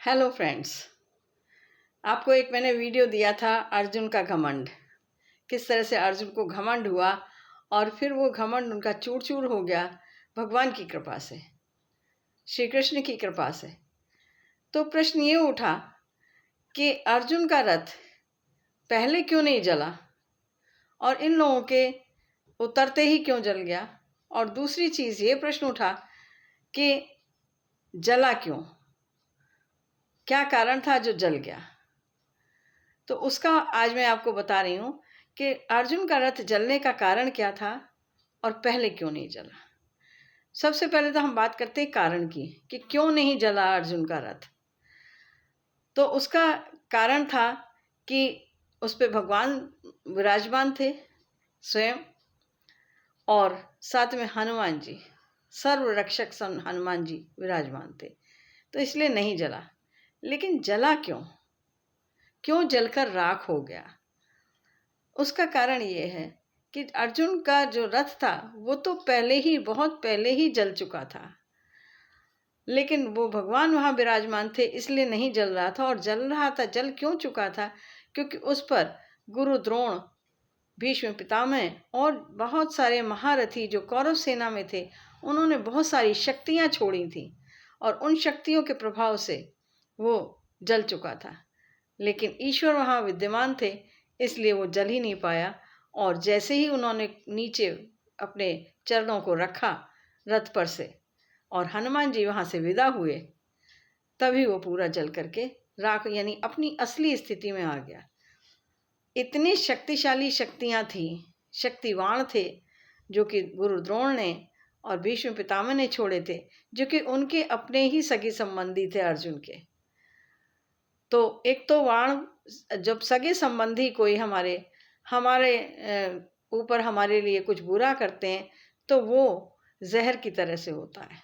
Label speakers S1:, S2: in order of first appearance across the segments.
S1: Hello friends, आपको एक मैंने वीडियो दिया था अर्जुन का घमंड। किस तरह से अर्जुन को घमंड हुआ और फिर वो घमंड उनका चूर चूर हो गया भगवान की कृपा से, श्री कृष्ण की कृपा से। तो प्रश्न ये उठा कि अर्जुन का रथ पहले क्यों नहीं जला और इन लोगों के उतरते ही क्यों जल गया। और दूसरी चीज़ ये प्रश्न उठा कि जला क्यों, क्या कारण था जो जल गया। तो उसका आज मैं आपको बता रही हूँ कि अर्जुन का रथ जलने का कारण क्या था और पहले क्यों नहीं जला। सबसे पहले तो हम बात करते हैं कारण की कि क्यों नहीं जला अर्जुन का रथ। तो उसका कारण था कि उस पे भगवान विराजमान थे स्वयं, और साथ में हनुमान जी, सर्व रक्षक सन हनुमान जी विराजमान थे, तो इसलिए नहीं जला। लेकिन जला क्यों, क्यों जलकर राख हो गया? उसका कारण ये है कि अर्जुन का जो रथ था वो तो पहले ही, बहुत पहले ही जल चुका था, लेकिन वो भगवान वहाँ विराजमान थे इसलिए नहीं जल रहा था। और जल रहा था, जल क्यों चुका था? क्योंकि उस पर गुरु द्रोण, भीष्म पितामह और बहुत सारे महारथी जो कौरव सेना में थे, उन्होंने बहुत सारी शक्तियाँ छोड़ी थी और उन शक्तियों के प्रभाव से वो जल चुका था। लेकिन ईश्वर वहाँ विद्यमान थे इसलिए वो जल ही नहीं पाया। और जैसे ही उन्होंने नीचे अपने चरणों को रखा रथ पर से और हनुमान जी वहाँ से विदा हुए, तभी वो पूरा जल करके राख, यानी अपनी असली स्थिति में आ गया। इतनी शक्तिशाली शक्तियाँ थी, शक्तिवान थे जो कि गुरु द्रोण ने और भीष्म पितामह ने छोड़े थे, जो कि उनके अपने ही सगे संबंधी थे अर्जुन के। तो एक तो वाण, जब सगे संबंधी कोई हमारे ऊपर हमारे लिए कुछ बुरा करते हैं तो वो जहर की तरह से होता है।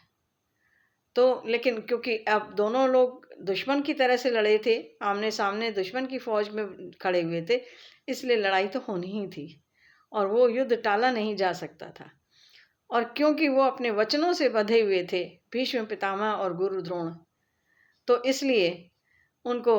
S1: तो लेकिन क्योंकि अब दोनों लोग दुश्मन की तरह से लड़े थे, आमने सामने दुश्मन की फौज में खड़े हुए थे, इसलिए लड़ाई तो होनी ही थी और वो युद्ध टाला नहीं जा सकता था। और क्योंकि वो अपने वचनों से बंधे हुए थे भीष्म पितामह और गुरु द्रोण, तो इसलिए उनको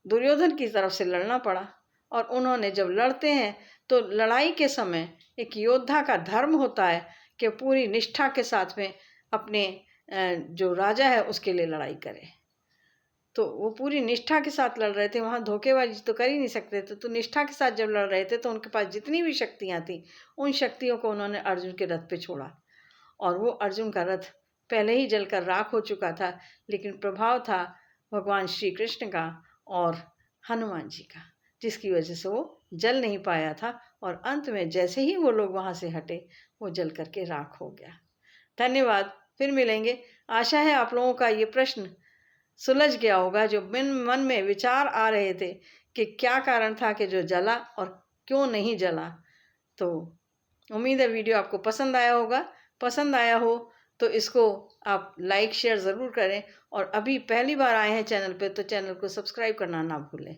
S1: दुर्योधन की तरफ से लड़ना पड़ा। और उन्होंने जब लड़ते हैं तो लड़ाई के समय एक योद्धा का धर्म होता है कि पूरी निष्ठा के साथ में अपने जो राजा है उसके लिए लड़ाई करे। तो वो पूरी निष्ठा के साथ लड़ रहे थे, वहाँ धोखेबाजी तो कर ही नहीं सकते थे। तो निष्ठा के साथ जब लड़ रहे थे तो उनके पास जितनी भी शक्तियाँ थी उन शक्तियों को उन्होंने अर्जुन के रथ पे छोड़ा और वो अर्जुन का रथ पहले ही जलकर राख हो चुका था। लेकिन प्रभाव था भगवान श्री कृष्ण का और हनुमान जी का, जिसकी वजह से वो जल नहीं पाया था। और अंत में जैसे ही वो लोग वहाँ से हटे वो जल करके राख हो गया। धन्यवाद, फिर मिलेंगे। आशा है आप लोगों का ये प्रश्न सुलझ गया होगा, जो मन में विचार आ रहे थे कि क्या कारण था कि जो जला और क्यों नहीं जला। तो उम्मीद है वीडियो आपको पसंद आया होगा। पसंद आया हो तो इसको आप लाइक शेयर ज़रूर करें, और अभी पहली बार आए हैं चैनल पे तो चैनल को सब्सक्राइब करना ना भूलें।